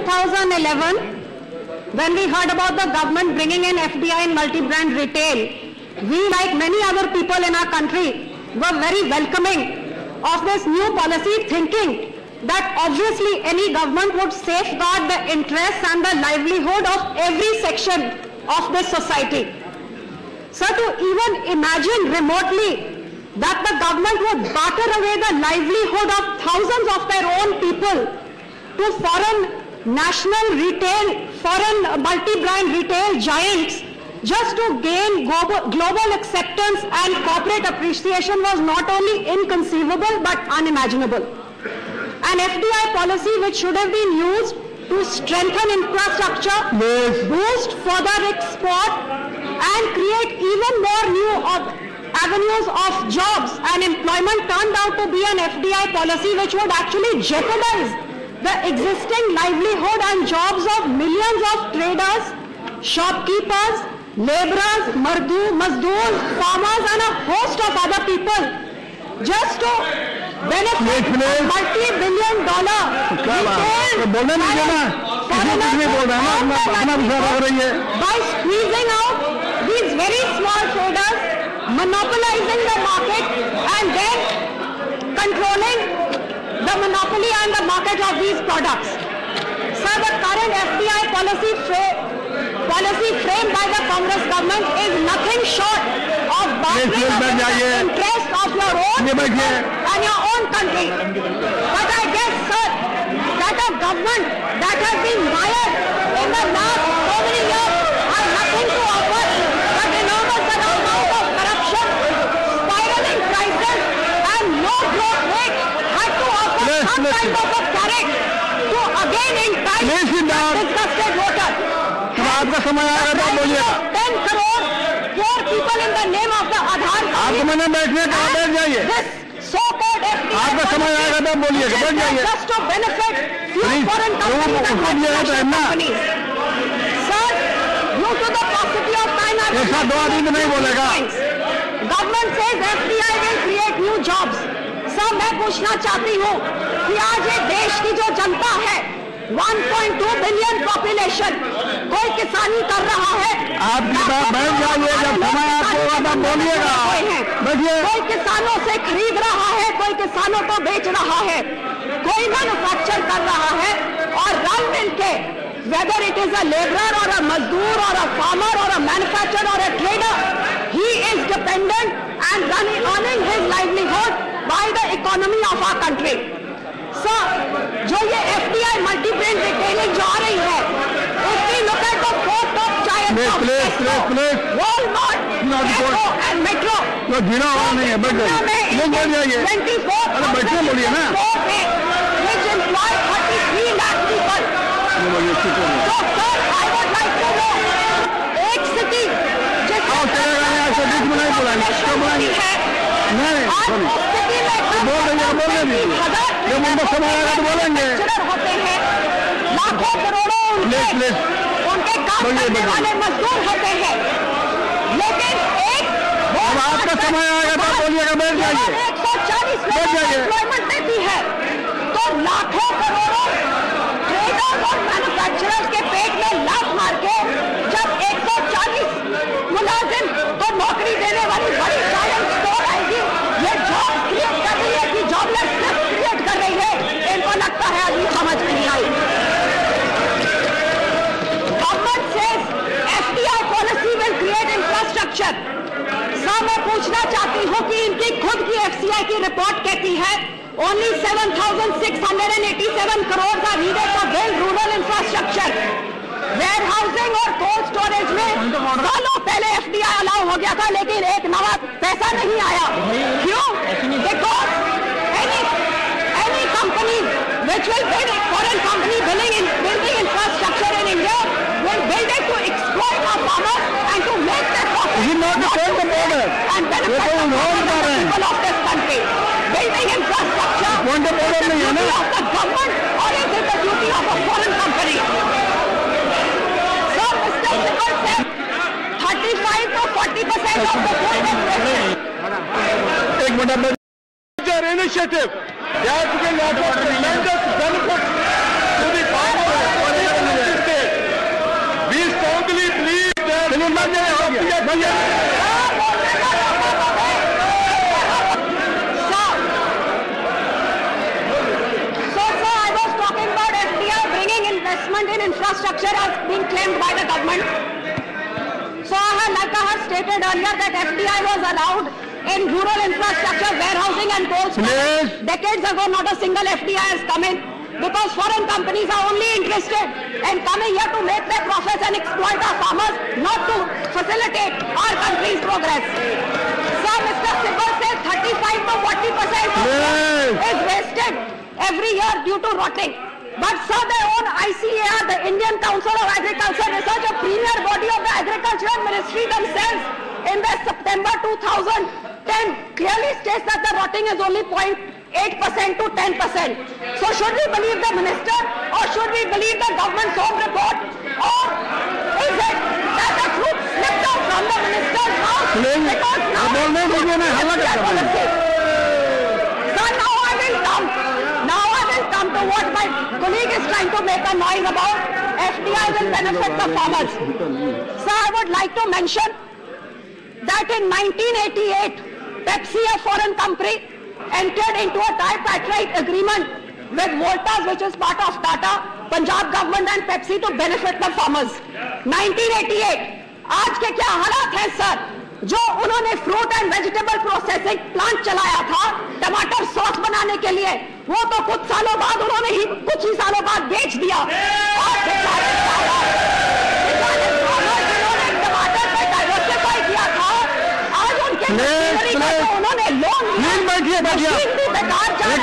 2011, when we heard about the government bringing in FDI in multi-brand retail, we, like many other people in our country, were very welcoming of this new policy, thinking that obviously any government would safeguard the interests and the livelihood of every section of this society. So to even imagine remotely that the government would barter away the livelihood of thousands of their own people to foreign national retail, foreign multi-brand retail giants just to gain global acceptance and corporate appreciation was not only inconceivable but unimaginable. An FDI policy which should have been used to strengthen infrastructure, boost further export, and create even more new avenues of jobs and employment turned out to be an FDI policy which would actually jeopardize the existing livelihood and jobs of millions of traders, shopkeepers, laborers, mazdoors, farmers and a host of other people just to benefit multi-billion dollar by squeezing out these very small traders, monopolizing the market and then controlling the monopoly and the market of these products. So the current FDI policy framed by the Congress government is nothing short of bartering the interest of your own people and your own country. But I guess, sir, that a government that has been mired in the last so many years has nothing to offer but enormous amount of corruption, spiraling prices and low growth rate had to offer some type of a carrot to again entice disgusted voters. आपका समय आएगा तो बोलिएगा। 10 crore poor people in the name of the Aadhaar card। आपको मैंने बैठने का बैठ जाइए। आपका समय आएगा तो बोलिएगा, बैठ जाइए। Just to benefit few foreign companies। Sir, due to the paucity of time, ऐसा 2 आदमी नहीं बोलेगा। Government says FDI will create new jobs। Sir, मैं पूछना चाहती हूँ कि आज ये देश की जो जनता है 1.2 बिलियन पॉपुलेशन, कोई किसानी कर रहा है। आपकी बात बैठ जाइए, जब समय आपको होगा तब बोलिएगा। कोई किसानों से खरीद रहा है, कोई किसानों को बेच रहा है, कोई मैन्युफैक्चर कर रहा है और रल मिलके whether it is a laborer or a mazdoor or a farmer or a manufacturer or a trader, he is dependent and earning his livelihood by the economy of our country. Sir, जो ये FDI multi-brand retailing जो आ रही है, if we look at the 4 top giants of Walmart, Tesco and Metro, तो गिरा हुआ नहीं है, बैठ जाइए। 24 अरे बैठे बोलिए ना। which employ 33 lakh people. So sir, I would like to know, एक सिटी जिसमें जब उनको समय आएगा तो बोलेंगे। होते हैं, लाखों करोड़ों उनके काम करने वाले मजदूर होते हैं, लेकिन अब आपका समय आएगा तो बोलिएगा, बैठ जाइए। 140 एम्प्लॉयमेंट देती है, तो लाखों करोड़ों ट्रेडर्स और मैन्युफैक्चरर्स के पेट में लात मार के जब 140 मुलाजिम को नौकरी देने वाली बड़ी जायंट स्टोर आएगी, ये जॉब क्रिएट कर रही है कि जॉबलेसनेस क्रिएट कर रही है, इनको लगता है अभी समझ नहीं आई। Government says FDI policy will create infrastructure. Sir, मैं पूछना चाहती हूँ कि इनकी खुद की FCI की रिपोर्ट कहती है only 7,687 crores are needed to build rural infrastructure. Warehousing और कोल्ड स्टोरेज में सालों पहले FDI अलाउ हो गया था, लेकिन एक नवा पैसा नहीं आया। क्यों? Because any company which will build, foreign company building infrastructure in India will build it to exploit our farmers and to make their profit. He not to hold the border. And benefit the people of this country. Building infrastructure is the duty of the government, or is it the duty of a foreign company? So, Mr. Singhal said 35 to 40% of the food एक minute initiative that will offer tremendous benefits to the farmers. जाइए। Investment in infrastructure has been claimed by the government. So, like I have stated earlier, that FDI was allowed in rural infrastructure, warehousing and cold storage. Decades ago, not a single FDI has come in because foreign companies are only interested in coming here to make their profits and exploit our farmers, not to facilitate our country's progress. So, Mr. Sibal says 35 to 40% is wasted every year due to rotting. But sir, their own ICAR, the Indian Council of Agriculture Research, a premier body of the Agricultural Ministry themselves, in their September 2010, clearly states that the rotting is only 0.8% to 10%. So should we believe the minister, or should we believe the government's own report, or is it that the truth slipped out from the minister's house? Because now I will come to what my colleague is trying to make a noise about. FDI will benefit the farmers. So I would like to mention that in 1988, Pepsi, a foreign company, entered into a tripartite agreement with Voltas, which is part of Tata, Punjab government and Pepsi to benefit the farmers. 1988. आज के क्या हालात हैं sir? जो उन्होंने fruit and vegetable processing plant चलाया था टमाटर सॉस बनाने के लिए, वो तो कुछ सालों बाद उन्होंने कुछ ही सालों बाद बेच दिया। और जिन्होंने टमाटर पे डाइवर्सिफाई किया था, आज उनके उन्होंने लोन लिया, मशीन भी बेकार चल रही है,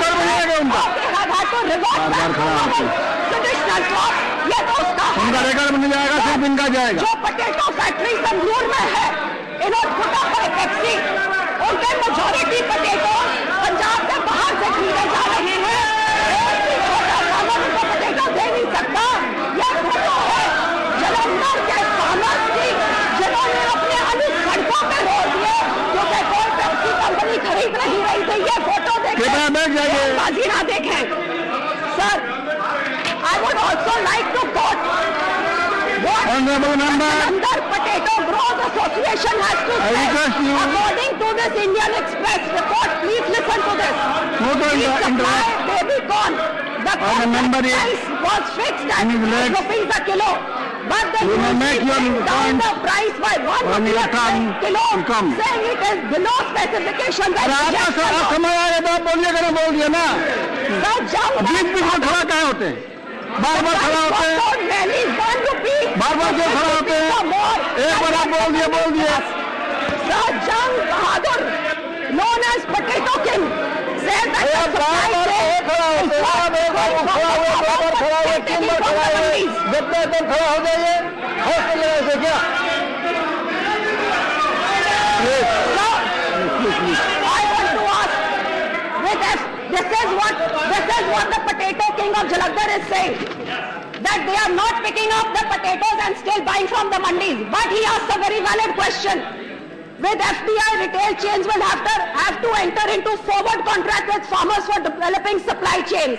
ये तो उसका रेकॉर्ड बन जाएगा, सिर्फ इनका जाएगा। जो पोटैटो फैक्ट्री संगरूर में है, इन्होंने फुटा पर पेप्सी, उनके मेजॉरिटी पोटैटो पंजाब के बाहर से खरीदे जा रहे हैं। एक भी छोटा फार्मर उनको पोटैटो दे नहीं सकता। यह फोटो है जलंधर के फार्मर की, जिन्होंने अपने अन्य सड़कों पे रोक दिए क्योंकि कोई पेप्सी कंपनी खरीद नहीं रही थी। ये फोटो देखें, बाजी ना देखें। Sir, I would also like to quote what Jalandhar Potato Growers Association has to say. According to this Indian Express report, please listen to this. We supply baby corn. The price was fixed at ₹8 a kilo. But the USDA down the price by ₹1 a kilo, saying it is below specification. समय आया तो आप बोलिएगा ना, बोल दिया ना। बीच बीच में खड़ा कहाँ होते हैं? बार बार खड़ा होते हैं, बार बार क्यों खड़ा होते हैं? एक बार आप बोल दिए। Sir Jang Bahadur, known as Potato King, said that the supply chain जितने दिन खड़ा हो जाइए, हॉस्पिटल से क्या? I want to ask, this is what the Potato King of Jalandhar is saying, that they are not picking up the potatoes and still buying from the mandis. But he asks a very valid question. With FDI, retail chains will have to enter into forward contract with farmers for developing supply chains.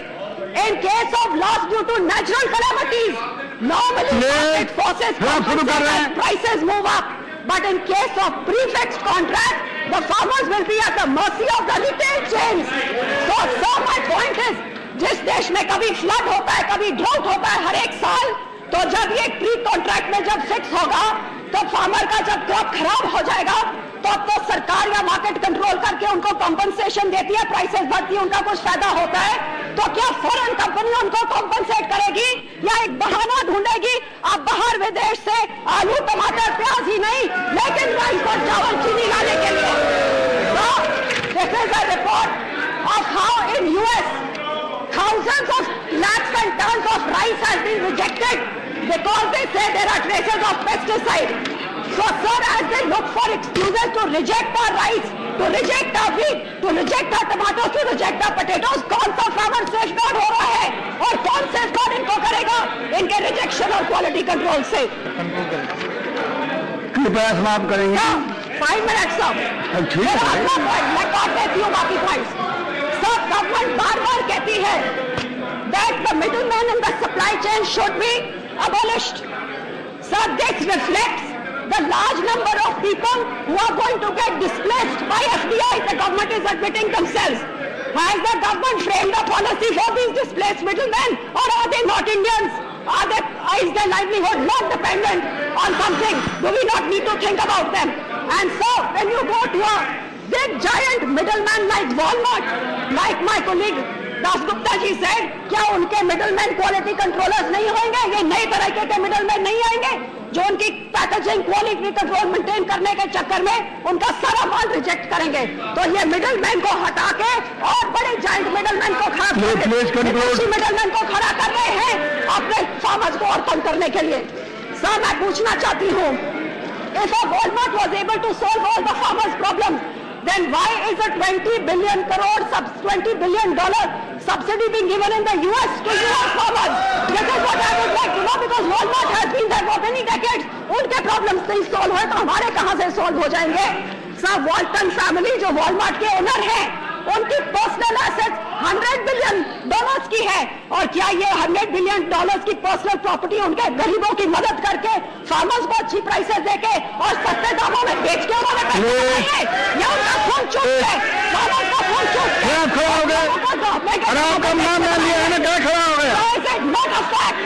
In case of loss due to natural calamities, normally market forces compensate and prices move up. But in case of prefixed contract, the farmers will be at the mercy of the retail chains. So my point is, जिस देश में कभी flood होता है, कभी drought होता है हर एक साल, तो जब ये प्री कॉन्ट्रैक्ट में जब फिक्स होगा, तो फार्मर का जब क्रॉप खराब हो जाएगा, तो सरकार या मार्केट कंट्रोल करके उनको कॉम्पनसेशन देती है, प्राइसेस बढ़ती है, उनका कुछ फायदा होता है। तो क्या फॉरेन कंपनी उनको कॉम्पनसेट करेगी या एक बहाना ढूंढेगी? आप बाहर विदेश से आलू, टमाटर, प्याज ही नहीं, लेकिन राइस और चावल, चीनी लाने के लिए। This is a report of how in US thousands of lakhs and tons of rice has been rejected because they say there are traces of pesticide. So sir, as they look for excuses to reject our rice, to reject our wheat, to reject our tomatoes, to reject our potatoes, कौन सा farmer safeguard हो रहा है और कौन safeguard इनको करेगा? इनके रिजेक्शन और क्वालिटी कंट्रोल से। कृपया समाप्त करेंगे। 5 minutes अब। मैं काट देती हूँ बाकी पॉइंट्स। सब गवर्नमेंट बार-बार कहती है that the middleman in the supply chain should be abolished. Sir, this reflects the large number of people who are going to get displaced by FDI, the government is admitting themselves. Has the government framed a policy for these displaced middlemen, or are they not Indians? Is their livelihood not dependent on something? Do we not need to think about them? And so, when you go to a big giant middleman like Walmart, like my colleague Dasgupta ji said, क्या उनके middleman quality controllers नहीं होंगे? ये नए तरह के middleman नहीं आएंगे जो उनकी पैकेजिंग क्वालिटी कंट्रोल मेंटेन करने के चक्कर में उनका सारा माल रिजेक्ट करेंगे? तो ये मिडलमैन को हटा के और बड़े जाइंट मिडलमैन को मिडलमैन को खड़ा कर रहे हैं अपने फार्मर्स को और कम करने के लिए। सर, मैं पूछना चाहती हूँ, if a Walmart was able to solve all the farmers' problems, then why is a $20 billion subsidy being given in the US to US farmers? This is what I would like to know, because Walmart has been there for many decades. उनके problems नहीं solve हुए तो हमारे कहाँ से solve हो जाएंगे? Sir, वॉल्टन family जो वॉलमार्ट के ओनर हैं, उनकी पर्सनल एसेट्स $100 बिलियन की है, और क्या ये $100 बिलियन की पर्सनल प्रॉपर्टी उनके गरीबों की मदद करके फार्मर्स को अच्छी प्राइसेस देके और सस्ते दामों में बेच के उन्होंने पैसे कमाए? या उनका खून चूस है, फार्मर्स का खून चूस है? खड़ा हो गए, अरे आपका नाम ले लिया है ना, क्या खड़ा हो गया? Not a fact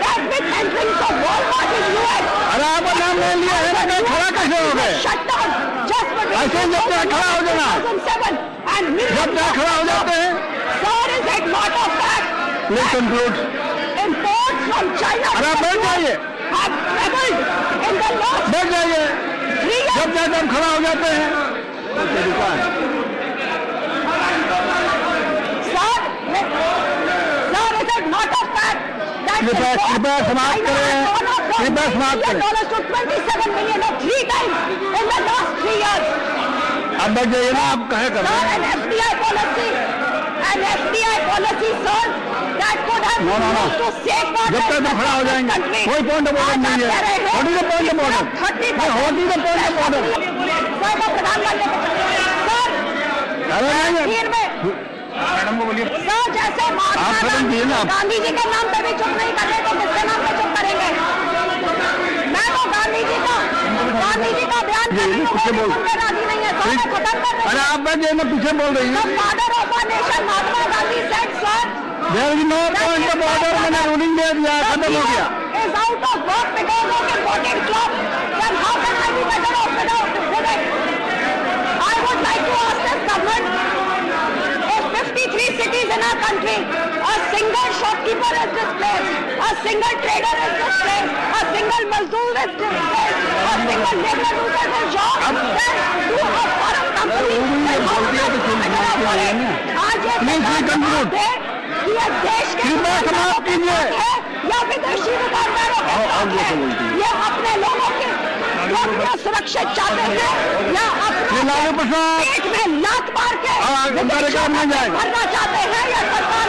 that with entering of Walmart in US, अरे आपका नाम ले लिया है ना, क्या खड़ा कैसे हो गए? शट डाउन जस्ट ऐसे जब खड़ा हो जाना, जब खड़ा हो जाते हैं। Sir, is it not a fact? Please conclude. Imports from China, अरे बैठ जाइए, बैठ जाइए, जब खड़ा हो जाते हैं। Sir, is it not a fact? कृपया समाप्त करें, कृपया समाप्त करें। $27 million 3 times in the last 3 years. अब बैठ जाइए ना, आप कहे कर रहे हैं। An FDI policy, sir, that could have been used to safeguard. जब तक खड़ा हो जाएंगे, कोई पॉइंट ऑफ ऑर्डर नहीं है। What is the point of order? What is the point of order? Sir, प्रधानमंत्री सर, मैडम को बोलिए। सर, जैसे गांधी जी के नाम पे भी चुप नहीं कर रहे तो किसके नाम पे चुप करेंगे? मैं तो गांधी जी का बयान करने को राजी नहीं है। सर, खत्म कर रहे हैं। अरे आप बैठ जाइए, मैं पीछे बोल रही हूँ। Father of our nation Mahatma Gandhi said, sir, there is no point of order, मैंने रूलिंग दे दिया, खत्म हो गया। Is out of work because of imported club, then how can I be better off with it? I would like to ask this government, 53 cities in our country, a single shopkeeper is displaced, a single trader is displaced, a single mazdoor is displaced, a single labor loses his job, then to a foreign company, आज ये देश के या विदेशी दुकानदारों के ये अपने लोगों के सुरक्षित चाहते हैं या अपने पेट में लात मार के भरना चाहते हैं या सरकार